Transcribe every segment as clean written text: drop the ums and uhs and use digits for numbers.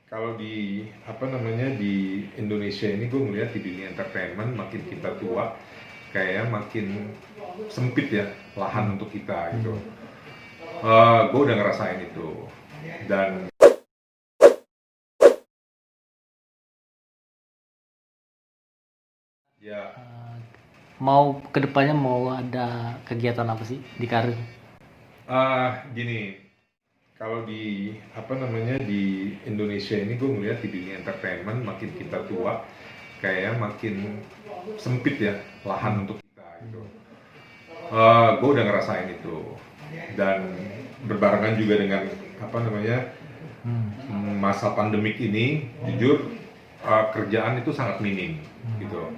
Kalau di apa namanya di Indonesia ini gue ngeliat di dunia entertainment makin kita tua kayak makin sempit ya lahan untuk kita gitu. Gue udah ngerasain itu dan ya Mau kedepannya mau ada kegiatan apa sih di karir? gini, kalau di apa namanya di Indonesia ini gue ngeliat di dunia entertainment makin kita tua kayak makin sempit ya lahan untuk kita gitu. Gue udah ngerasain itu dan berbarengan juga dengan apa namanya masa pandemik ini jujur kerjaan itu sangat minim gitu.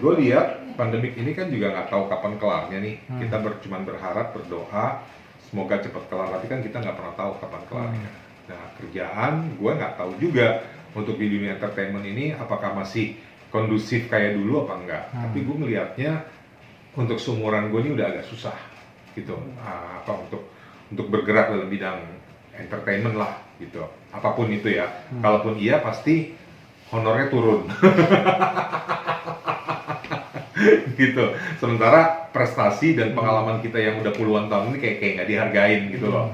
Gue lihat pandemik ini kan juga nggak tahu kapan kelarnya nih. Kita cuman berharap berdoa semoga cepat kelar, tapi kan kita nggak pernah tahu kapan kelarnya. Nah kerjaan gue nggak tahu juga untuk di dunia entertainment ini apakah masih kondusif kayak dulu apa enggak. Tapi gue ngelihatnya untuk seumuran gue ini udah agak susah gitu. Apa untuk bergerak dalam bidang entertainment lah gitu. Apapun itu ya. Kalaupun iya pasti honornya turun. Gitu. Sementara prestasi dan pengalaman kita yang udah puluhan tahun ini kayak nggak dihargain gitu loh.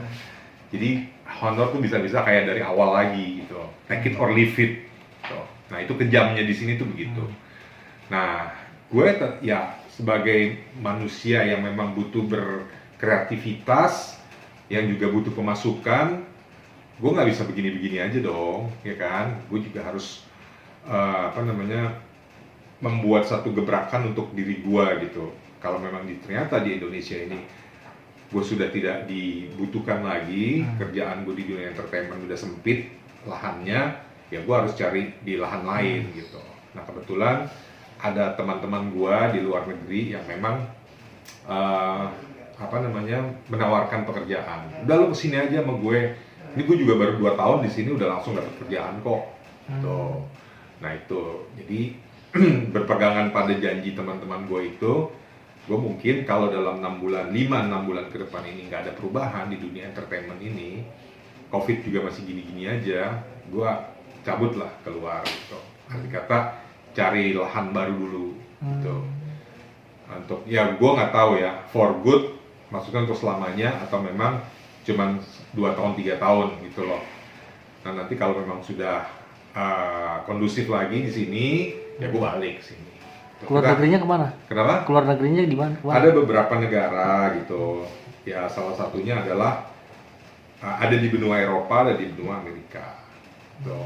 Jadi honor tuh bisa-bisa kayak dari awal lagi gitu. Take it or leave it. Gitu. Nah itu kejamnya di sini tuh begitu. Nah gue ya sebagai manusia yang memang butuh berkreativitas, yang juga butuh pemasukan, gue nggak bisa begini-begini aja dong, ya kan? Gue juga harus apa namanya membuat satu gebrakan untuk diri gue gitu. Kalau memang ternyata di Indonesia ini gue sudah tidak dibutuhkan lagi, kerjaan gue di dunia entertainment udah sempit lahannya, ya gue harus cari di lahan lain gitu. Nah kebetulan ada teman-teman gue di luar negeri yang memang apa namanya menawarkan pekerjaan. Udah lo kesini aja sama gue. Ini gue juga baru 2 tahun di sini udah langsung dapat kerjaan kok. Tuh. Nah itu, jadi berpegangan pada janji teman-teman gue itu, gue mungkin kalau dalam 6 bulan, 5-6 bulan ke depan ini nggak ada perubahan di dunia entertainment ini, COVID juga masih gini-gini aja, gue cabut lah keluar gitu. Arti kata cari lahan baru dulu gitu. Untuk ya gue nggak tahu ya, for good maksudnya untuk selamanya atau memang cuman 2 tahun 3 tahun gitu loh. Nah nanti kalau memang sudah kondusif lagi di sini, ya gue balik sini. Keluar negerinya kemana? Kenapa? Keluar negerinya di mana? Ada beberapa negara gitu. Ya salah satunya adalah ada di benua Eropa, ada di benua Amerika. Gitu.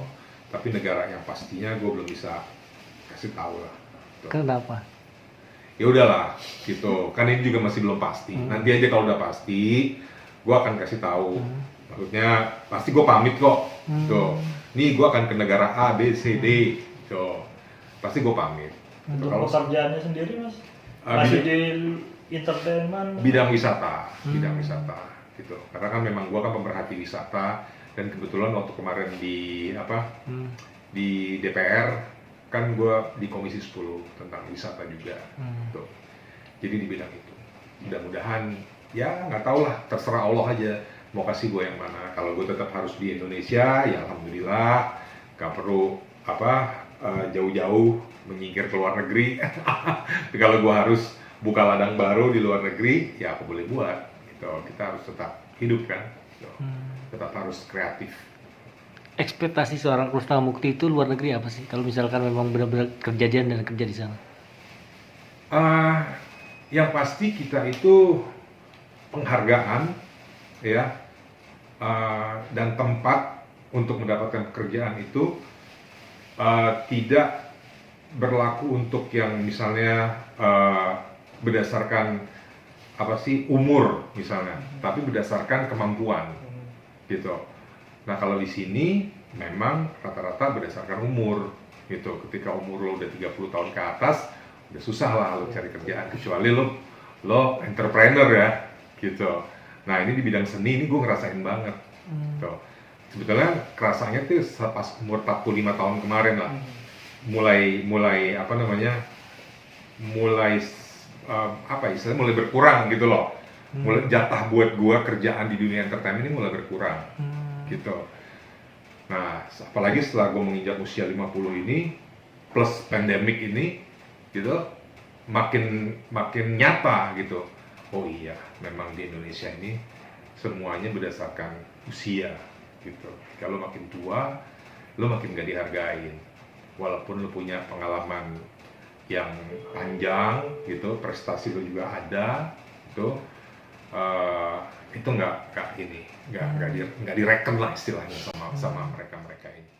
Tapi negara yang pastinya gue belum bisa kasih tahu lah. Gitu. Kenapa? Ya udahlah, gitu. Kan ini juga masih belum pasti. Nanti aja kalau udah pasti, gue akan kasih tahu. Maksudnya pasti gue pamit kok. Gitu. Nih gue akan ke negara A, B, C, D. Gitu. Pasti gue pamit. Untuk Kalau pekerjaannya sendiri mas, masih di entertainment? bidang wisata, gitu. Karena kan memang gua kan pemerhati wisata dan kebetulan waktu kemarin di di DPR kan gua di Komisi 10 tentang wisata juga, gitu. Jadi di bidang itu. Mudah-mudahan ya nggak tahu lah, terserah Allah aja mau kasih gua yang mana. Kalau gua tetap harus di Indonesia, ya alhamdulillah, nggak perlu jauh-jauh menyingkir ke luar negeri. Tapi kalau gue harus buka ladang baru di luar negeri, ya aku boleh buat. Gitu. Kita harus tetap hidup kan, gitu. Tetap harus kreatif. Ekspektasi seorang Krisnamukti itu luar negeri apa sih? Kalau misalkan memang benar-benar kejadian dan kerja di sana. Yang pasti kita itu penghargaan, ya, dan tempat untuk mendapatkan pekerjaan itu tidak berlaku untuk yang misalnya berdasarkan apa sih umur misalnya, tapi berdasarkan kemampuan gitu. Nah kalau di sini memang rata-rata berdasarkan umur gitu. Ketika umur lo udah 30 tahun ke atas, udah susah lah lo cari kerjaan kecuali lo entrepreneur ya gitu. Nah ini di bidang seni ini gue ngerasain banget gitu. Sebetulnya kerasanya tuh pas umur 45 tahun kemarin lah. Mulai apa namanya mulai istilahnya mulai berkurang gitu loh. Mulai jatah buat gua kerjaan di dunia entertainment ini mulai berkurang gitu. Nah, apalagi setelah gue menginjak usia 50 ini, plus pandemik ini, gitu, makin nyata gitu. Oh iya, memang di Indonesia ini semuanya berdasarkan usia gitu. Kalau makin tua, lo makin gak dihargain. Walaupun lo punya pengalaman yang panjang gitu, prestasi lo juga ada, gitu, itu nggak direken lah istilahnya sama mereka ini.